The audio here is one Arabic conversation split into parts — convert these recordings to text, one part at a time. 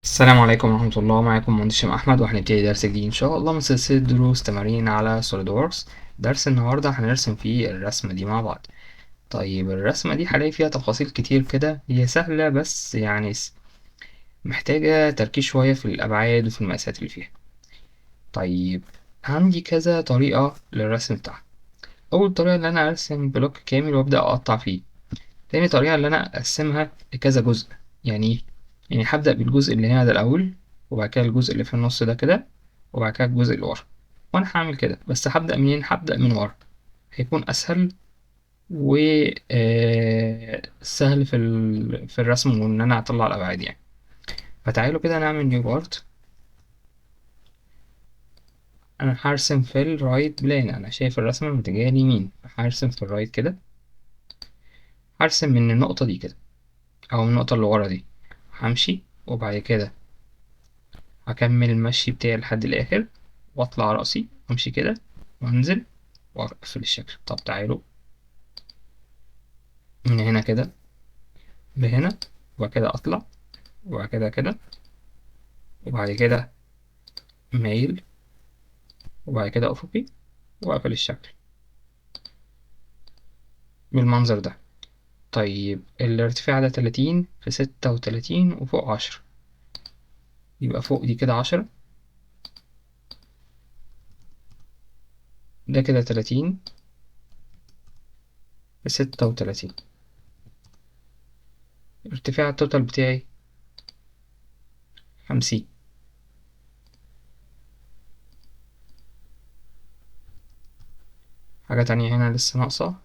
السلام عليكم ورحمة الله. معاكم مهندس هشام أحمد، وهنبتدي درس جديد إن شاء الله من سلسلة دروس تمارين على SolidWorks. درس النهاردة هنرسم فيه الرسمة دي مع بعض. طيب الرسمة دي هلاقي فيها تفاصيل كتير كده، هي سهلة بس يعني محتاجة تركيز شوية في الأبعاد وفي المقاسات اللي فيها. طيب عندي كذا طريقة للرسم بتاعها. أول طريقة إن أنا أرسم بلوك كامل وأبدأ أقطع فيه. تاني طريقة اللي أنا أقسمها لكذا جزء. يعني إيه؟ يعني هبدأ بالجزء اللي هنا ده الأول، وبعد كده الجزء اللي في النص ده كده، وبعد كده الجزء اللي ورا. وأنا هعمل كده، بس هبدأ منين؟ هبدأ من ورا، هيكون أسهل و سهل في الرسم، وإن أنا أطلع الأبعاد يعني. فتعالوا كده نعمل نيو بارت. أنا هرسم في الرايت بلان، أنا شايف الرسمة من اتجاه اليمين، هرسم في الرايت كده. هرسم من النقطة دي كده، أو من النقطة اللي ورا دي. همشي وبعد كده هكمل المشي بتاعي لحد الآخر، وأطلع رأسي وأمشي كده وأنزل وأقفل الشكل. طب تعالوا من هنا كده لهنا، وبعد كده أطلع، وبعد كده كده، وبعد كده مايل، وبعد كده أفقي، وأقفل الشكل بالمنظر ده. طيب الارتفاع ده 30 في 36 وفوق 10، يبقى فوق دي كده 10، ده كده 30 في 36. الارتفاع التوتال بتاعي 50. حاجة تانية هنا لسه ناقصة،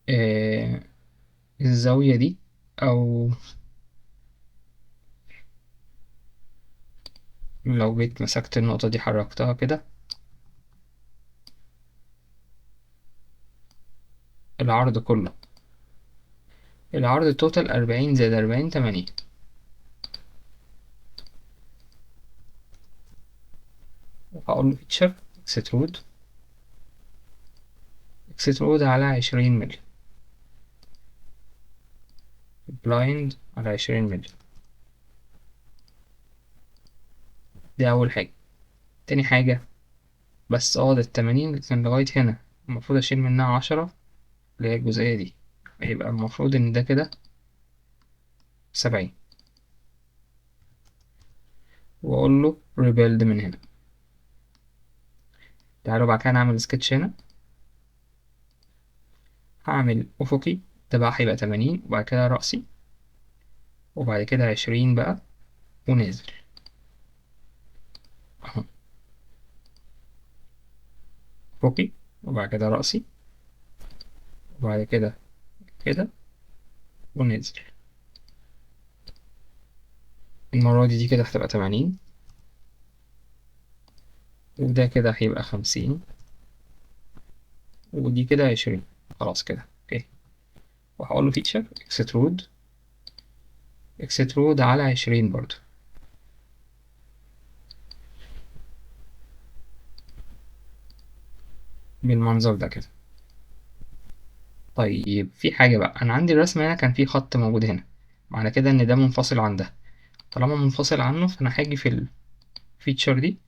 آه الزاوية دي، أو لو جيت مسكت النقطة دي حركتها كده، العرض كله، العرض توتال 40 زائد 40 80. هقول له فيتشر اكسترود، اكسترود على 20 مللي، بلايند على 20 مللي. دي أول حاجة. تاني حاجة، بس ده ال80 اللي كان لغاية هنا المفروض أشيل منها 10، اللي هي الجزئية دي. يبقى المفروض إن ده كده 70، وأقول له ريبيلد من هنا. تعالوا بعد كده نعمل سكتش هنا. هعمل أفقي، ده بقى هيبقى 80، وبعد كده رأسي، وبعد كده 20 بقى، ونازل أهو. أفقي، وبعد كده رأسي، وبعد كده كده، ونازل. المرة دي كده هتبقى 80، وده كده هيبقى 50، ودي كده 20. خلاص كده اوكي. وهقول له فيتشر اكسترود، اكسترود على 20 برضو بالمنظر ده كده. طيب في حاجة بقى، أنا عندي الرسم هنا كان في خط موجود هنا، معنى كده إن ده منفصل عن ده. طالما منفصل عنه، فأنا هاجي في الفيتشر دي،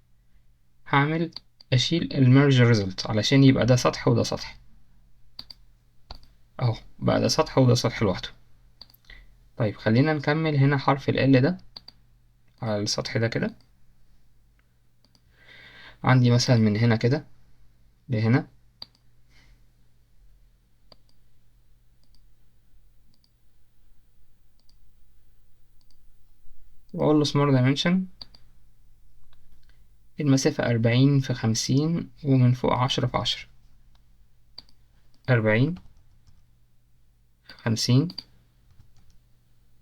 هعمل أشيل الميرج ريزلت علشان يبقى ده سطح وده سطح. أهو بقى ده سطح وده سطح لوحده. طيب خلينا نكمل هنا حرف ال L ده على السطح ده كده. عندي مثلا من هنا كده لهنا، وأقول له smart dimension، المسافة 40 في 50، ومن فوق 10 في 10. 40 في 50،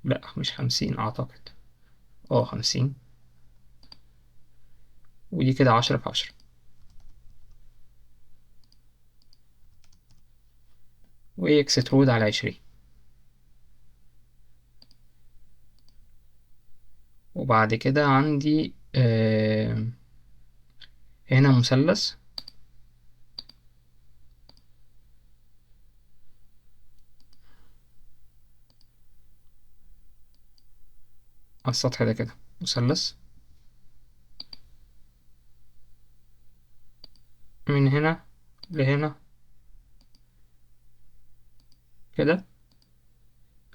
لأ مش 50 أعتقد، 50، ودي كده 10 في 10، وإكسترود على 20. وبعد كده عندي هنا مثلث، على السطح ده كده مثلث من هنا لهنا كده،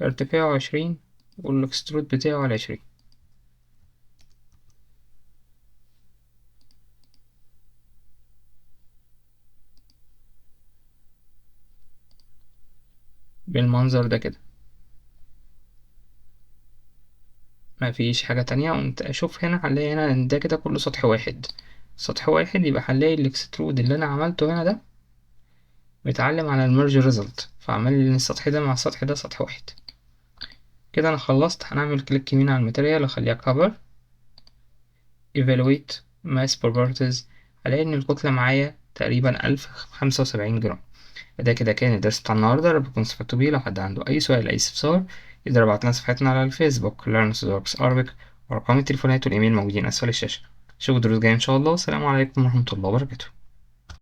ارتفاعه 20 والاكسترود بتاعه على 20. بالمنظر ده كده. مفيش حاجة تانية، وانت اشوف هنا هنلاقي هنا ان ده كده كله سطح واحد. سطح واحد يبقى هنلاقي الاكسترود اللي انا عملته هنا ده متعلم على الميرج ريزلت، فعمل لي ان السطح ده مع السطح ده سطح واحد. كده انا خلصت. هنعمل كليك يمين على الماتيريال اخليها كفر، evaluate mass properties. هلاقي ان الكتلة معايا تقريبا 1075 جرام. ده كده كان الدرس بتاع النهاردة، يا رب تكونوا استفدتوا بيه. لو حد عنده أي سؤال أي استفسار يقدر يبعتلنا صفحتنا على الفيسبوك Learn Sudoku Arabic، وأرقام التليفونات والإيميل موجودين أسفل الشاشة. أشوفكوا دروس جاية إن شاء الله، والسلام عليكم ورحمة الله وبركاته.